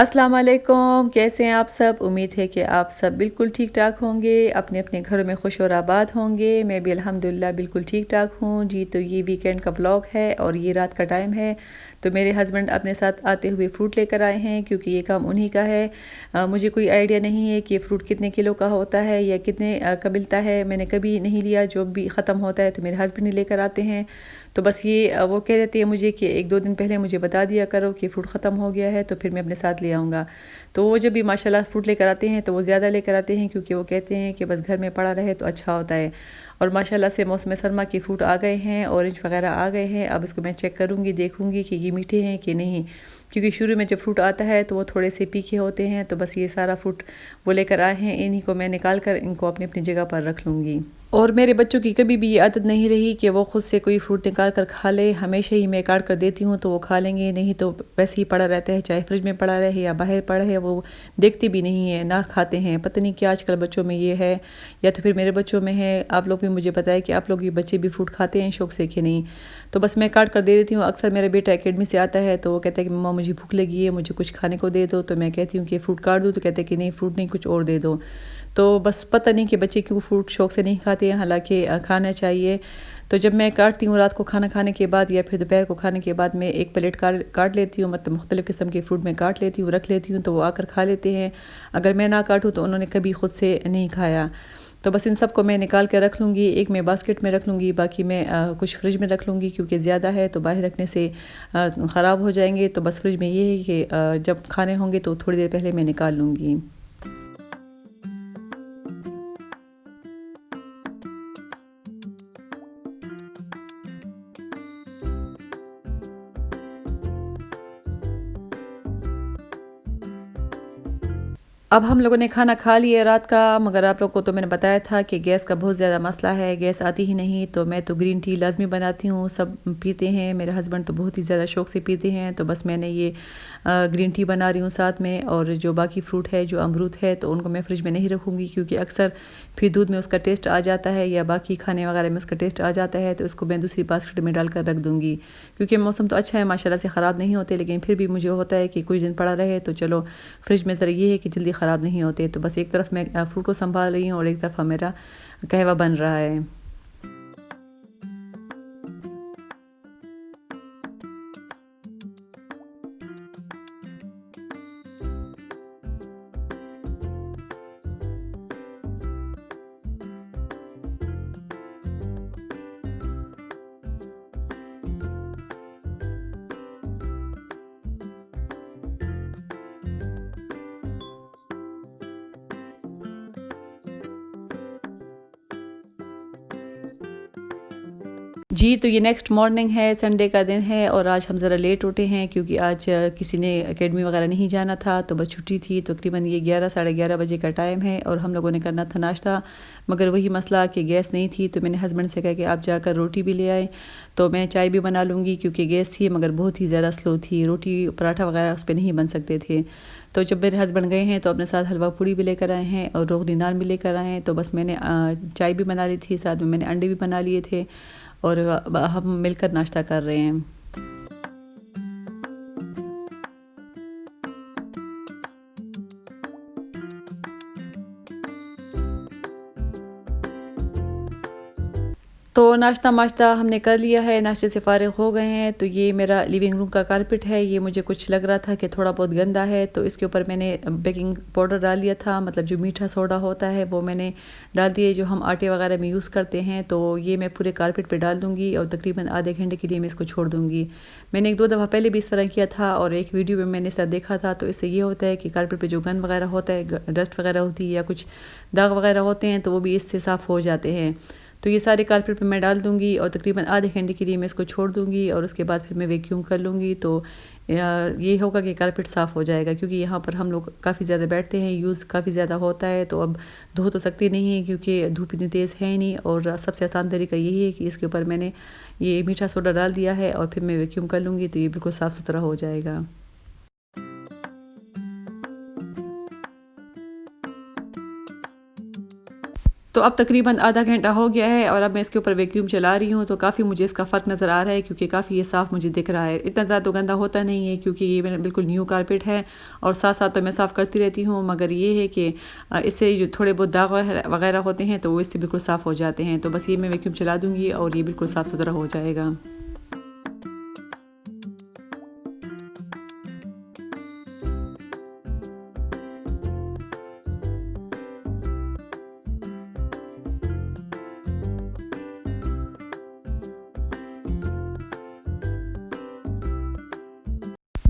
अस्सलाम वालेकुम, कैसे हैं आप सब? उम्मीद है कि आप सब बिल्कुल ठीक-ठाक होंगे, अपने-अपने घरों में खुश और आबाद होंगे। मैं भी अल्हम्दुलिल्लाह बिल्कुल ठीक-ठाक हूँ। जी, तो ये वीकेंड का व्लॉग है और ये रात का टाइम है। तो मेरे हस्बैंड अपने साथ आते हुए फ्रूट लेकर आए हैं क्योंकि ये काम उन्हीं का है। मुझे कोई आइडिया नहीं है कि फ्रूट कितने किलो का होता है या कितने का मिलता है। मैंने कभी नहीं लिया, जो भी ख़त्म होता है तो मेरे हस्बैंड ही लेकर आते हैं। तो बस ये वो कह देती है मुझे कि 1-2 दिन पहले मुझे बता दिया करो कि फ्रूट ख़त्म हो गया है, तो फिर मैं अपने साथ ले आऊँगा। तो वो जब भी माशाल्लाह फ्रूट लेकर आते हैं तो वो ज़्यादा लेकर आते हैं क्योंकि वो कहते हैं कि बस घर में पड़ा रहे तो अच्छा होता है। और माशाल्लाह से मौसम सरमा के फ्रूट आ गए हैं, ऑरेंज वगैरह आ गए हैं। अब इसको मैं चेक करूँगी, देखूँगी कि ये मीठे हैं कि नहीं। क्योंकि शुरू में जब फ्रूट आता है तो वो थोड़े से तीखे होते हैं, तो बस ये सारा फ्रूट वो लेकर आए हैं, इन्हीं को मैं निकाल कर इनको अपनी-अपनी जगह पर रख लूँगी। और मेरे बच्चों की कभी भी ये आदत नहीं रही कि वो खुद से कोई फ्रूट निकाल कर खा ले। हमेशा ही मैं काट कर देती हूँ तो वो खा लेंगे, नहीं तो वैसे ही पड़ा रहता है, चाहे फ्रिज में पड़ा रहे या बाहर पड़ा है, वो देखते भी नहीं है, ना खाते हैं। पता नहीं क्या आजकल बच्चों में ये है, या तो फिर मेरे बच्चों में है। आप लोग भी मुझे बताएं कि आप लोग के बच्चे भी फ्रूट खाते हैं शौक से कि नहीं। तो बस मैं काट कर दे देती हूँ। अक्सर मेरा बेटा एकेडमी से आता है तो वो कहता है कि मम्मा मुझे भूख लगी है, मुझे कुछ खाने को दे दो। तो मैं कहती हूँ कि फ्रूट काट दूँ, तो कहते हैं कि नहीं फ्रूट नहीं, कुछ और दे दो। तो बस पता नहीं कि बच्चे क्यों फ्रूट शौक से नहीं खाते हैं, हालाँकि खाना चाहिए। तो जब मैं काटती हूँ रात को खाना खाने के बाद या फिर दोपहर को खाने के बाद, मैं एक प्लेट काट लेती हूँ, मतलब मुख्तलिफ़ किस्म के फ्रूट मैं काट लेती हूँ, रख लेती हूँ, तो वो आकर खा लेते हैं। अगर मैं ना काटूँ तो उन्होंने कभी खुद से नहीं खाया। तो बस इन सब को मैं निकाल के रख लूँगी, एक मैं बास्केट में रख लूँगी, बाकी मैं कुछ फ्रिज में रख लूँगी क्योंकि ज़्यादा है तो बाहर रखने से ख़राब हो जाएँगे। तो बस फ्रिज में ये है कि जब खाने होंगे तो थोड़ी देर पहले मैं निकाल लूँगी। अब हम लोगों ने खाना खा लिया रात का, मगर आप लोग को तो मैंने बताया था कि गैस का बहुत ज़्यादा मसला है, गैस आती ही नहीं। तो मैं तो ग्रीन टी लाज़मी बनाती हूँ, सब पीते हैं, मेरे हस्बैंड तो बहुत ही ज़्यादा शौक से पीते हैं। तो बस मैंने ये ग्रीन टी बना रही हूँ साथ में। और जो बाकी फ्रूट है, जो अमरूद है, तो उनको मैं फ्रिज में नहीं रखूँगी क्योंकि अक्सर फिर दूध में उसका टेस्ट आ जाता है या बाकी खाने वगैरह में उसका टेस्ट आ जाता है, तो उसको मैं दूसरी बास्केट में डालकर रख दूँगी। क्योंकि मौसम तो अच्छा है माशाल्लाह से, ख़राब नहीं होते, लेकिन फिर भी मुझे होता है कि कुछ दिन पड़ा रहे तो चलो फ्रिज में ज़रा ये है कि जल्दी ख़राब नहीं होते। तो बस एक तरफ मैं फ्रूट को सँभाल रही हूँ और एक तरफ़ा मेरा कहवा बन रहा है। जी, तो ये नेक्स्ट मॉर्निंग है, संडे का दिन है और आज हम ज़रा लेट उठे हैं क्योंकि आज किसी ने एकेडमी वगैरह नहीं जाना था, तो बस छुट्टी थी। तकरीबन ये 11 साढ़े 11 बजे का टाइम है और हम लोगों ने करना था नाश्ता, मगर वही मसला कि गैस नहीं थी। तो मैंने हस्बैंड से कहा कि आप जाकर रोटी भी ले आएँ, तो मैं चाय भी बना लूँगी क्योंकि गैस थी मगर बहुत ही ज़्यादा स्लो थी, रोटी पराठा वगैरह उस पे नहीं बन सकते थे। तो जब मेरे हस्बैंड गए हैं तो अपने साथ हलवा पूड़ी भी लेकर आए हैं और रोगनी नान भी लेकर आए हैं। तो बस मैंने चाय भी बना ली थी, साथ में मैंने अंडे भी बना लिए थे और हम मिलकर नाश्ता कर रहे हैं। तो नाश्ता-वाश्ता हमने कर लिया है, नाश्ते से फ़ारिग हो गए हैं। तो ये मेरा लिविंग रूम का कारपेट है, ये मुझे कुछ लग रहा था कि थोड़ा बहुत गंदा है, तो इसके ऊपर मैंने बेकिंग पाउडर डाल लिया था, मतलब जो मीठा सोडा होता है वो मैंने डाल दिए, जो हम आटे वगैरह में यूज़ करते हैं। तो ये मैं पूरे कारपेट पे डाल दूँगी और तकरीबन आधे घंटे के लिए मैं इसको छोड़ दूँगी। मैंने 1-2 दफ़ा पहले भी इस तरह किया था और एक वीडियो में मैंने इस तरह देखा था। तो इससे ये होता है कि कारपेट पे जो गंद वगैरह होता है, डस्ट वगैरह होती है या कुछ दाग वगैरह होते हैं, तो वो भी इससे साफ़ हो जाते हैं। तो ये सारे कारपेट पे मैं डाल दूँगी और तकरीबन आधे घंटे के लिए मैं इसको छोड़ दूँगी और उसके बाद फिर मैं वैक्यूम कर लूँगी। तो ये होगा कि कारपेट साफ़ हो जाएगा क्योंकि यहाँ पर हम लोग काफ़ी ज़्यादा बैठते हैं, यूज़ काफ़ी ज़्यादा होता है। तो अब धो तो सकती नहीं है क्योंकि धूप इतनी तेज़ है नहीं। और सबसे आसान तरीका यही है कि इसके ऊपर मैंने ये मीठा सोडा डाल दिया है और फिर मैं वैक्यूम कर लूँगी, तो ये बिल्कुल साफ़-सुथरा हो जाएगा। तो अब तकरीबन आधा घंटा हो गया है और अब मैं इसके ऊपर वैक्यूम चला रही हूँ, तो काफ़ी मुझे इसका फ़र्क नज़र आ रहा है क्योंकि काफ़ी ये साफ़ मुझे दिख रहा है। इतना ज़्यादा तो गंदा होता नहीं है क्योंकि ये मेरा बिल्कुल न्यू कारपेट है और साथ-साथ तो मैं साफ़ करती रहती हूँ, मगर ये है कि इससे जो थोड़े बहुत दाग वगैरह होते हैं तो वो इससे बिल्कुल साफ़ हो जाते हैं। तो बस ये मैं वैक्यूम चला दूँगी और ये बिल्कुल साफ़-सुथरा हो जाएगा।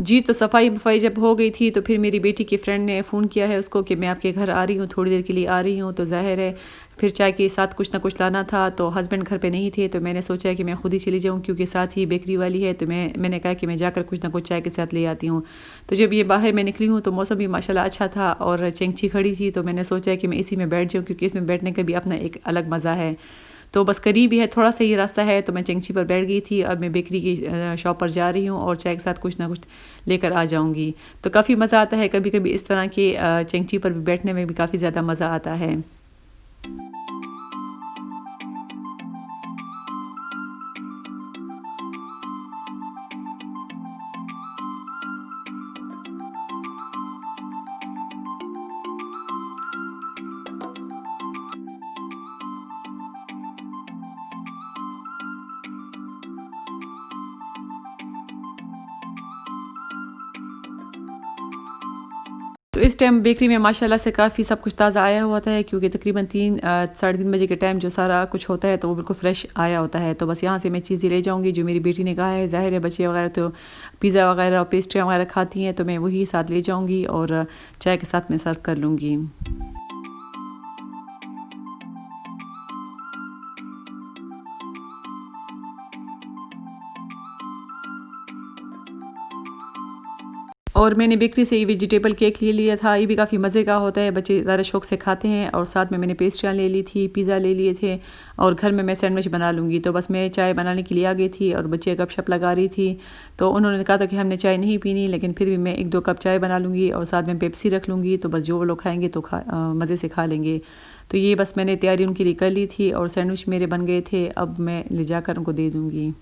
जी, तो सफाई-वफ़ाई जब हो गई थी तो फिर मेरी बेटी की फ्रेंड ने फ़ोन किया है उसको कि मैं आपके घर आ रही हूँ, थोड़ी देर के लिए आ रही हूँ। तो ज़ाहिर है फिर चाय के साथ कुछ ना कुछ लाना था, तो हस्बैंड घर पे नहीं थे तो मैंने सोचा कि मैं खुद ही चली जाऊँ क्योंकि साथ ही बेकरी वाली है, तो मैंने कहा कि मैं जाकर कुछ ना कुछ चाय के साथ ले आती हूँ। तो जब ये बाहर मैं निकली हूँ तो मौसम भी माशाल्लाह अच्छा था और चैंची खड़ी थी, तो मैंने सोचा कि मैं इसी में बैठ जाऊँ क्योंकि इसमें बैठने का भी अपना एक अलग मज़ा है। तो बस करीब ही है, थोड़ा-सा ही रास्ता है, तो मैं चंगची पर बैठ गई थी। अब मैं बेकरी की शॉप पर जा रही हूँ और चाय के साथ कुछ ना कुछ लेकर आ जाऊँगी। तो काफ़ी मज़ा आता है, कभी-कभी इस तरह के चंगची पर भी बैठने में भी काफ़ी ज़्यादा मज़ा आता है। तो इस टाइम बेकरी में माशाल्लाह से काफ़ी सब कुछ ताज़ा आया हुआ होता है क्योंकि तकरीबन 3 साढ़े 3 बजे के टाइम जो सारा कुछ होता है तो वो बिल्कुल फ्रेश आया होता है। तो बस यहाँ से मैं चीज़ें ले जाऊँगी जो मेरी बेटी ने कहा है। ज़ाहिर है बच्चे वगैरह तो पिज़्ज़ा वगैरह और पेस्ट्रियाँ वगैरह खाती हैं, तो मैं वही साथ ले जाऊँगी और चाय के साथ मैं सर्व कर लूँगी। और मैंने बेकरी से ये वेजिटेबल केक ले लिया था, ये भी काफ़ी मज़े का होता है, बच्चे ज़्यादा शौक से खाते हैं। और साथ में मैंने पेस्ट्रियाँ ले ली थी, पिज़्ज़ा ले लिए थे और घर में मैं सैंडविच बना लूँगी। तो बस मैं चाय बनाने के लिए आ गई थी और बच्चे गपशप लगा रही थी। तो उन्होंने कहा था कि हमने चाय नहीं पीनी, लेकिन फिर भी मैं 1-2 कप चाय बना लूँगी और साथ में पेप्सी रख लूँगी, तो बस जो वो लोग खाएँगे तो मज़े से खा लेंगे। तो ये बस मैंने तैयारी उनके लिए कर ली थी और सैंडविच मेरे बन गए थे, अब मैं ले जाकर उनको दे दूँगी।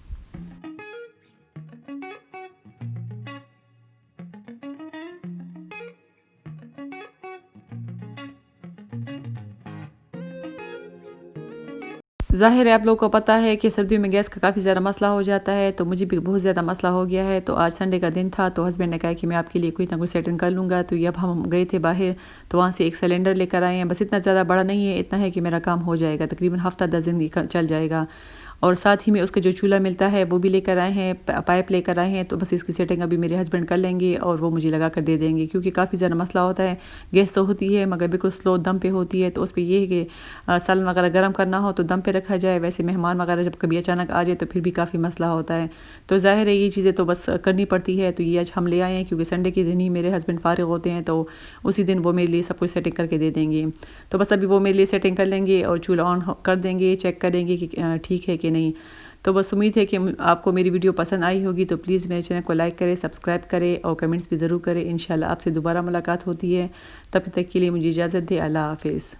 ज़ाहिर है आप लोगों को पता है कि सर्दियों में गैस का काफ़ी ज़्यादा मसला हो जाता है, तो मुझे भी बहुत ज़्यादा मसला हो गया है। तो आज संडे का दिन था, तो हस्बैंड ने कहा कि मैं आपके लिए कुछ ना कुछ सेटिंग कर लूँगा। तो ये अब हम गए थे बाहर, तो वहाँ से एक सिलेंडर लेकर आए हैं। बस इतना ज़्यादा बड़ा नहीं है, इतना है कि मेरा काम हो जाएगा, तकरीबन हफ़्ता 10 दिन चल जाएगा। और साथ ही में उसका जो चूल्हा मिलता है वो भी लेकर आए हैं, पाइप लेकर आए हैं, तो बस इसकी सेटिंग अभी मेरे हस्बैंड कर लेंगे और वो मुझे लगा कर दे देंगे क्योंकि काफ़ी ज़्यादा मसला होता है। गैस तो होती है मगर बिल्कुल स्लो दम पे होती है, तो उस पे ये है कि सालन वगैरह गर्म करना हो तो दम पे रखा जाए, वैसे मेहमान वगैरह जब कभी अचानक आ जाए तो फिर भी काफ़ी मसला होता है। तो ज़ाहिर है ये चीज़ें तो बस करनी पड़ती है, तो ये आज हम ले आए हैं क्योंकि संडे के दिन ही मेरे हस्बैंड फ़ारिग होते हैं, तो उसी दिन वो मेरे लिए सब कुछ सेटिंग करके दे देंगे। तो बस अभी वो मेरे लिए सेटिंग कर लेंगे और चूल्हा ऑन कर देंगे, चेक करेंगे कि ठीक है कि नहीं। तो बस उम्मीद है कि आपको मेरी वीडियो पसंद आई होगी, तो प्लीज़ मेरे चैनल को लाइक करें, सब्सक्राइब करें और कमेंट्स भी ज़रूर करें। इंशाल्लाह आपसे दोबारा मुलाकात होती है, तब तक के लिए मुझे इजाज़त दें। अल्लाह हाफ़िज़।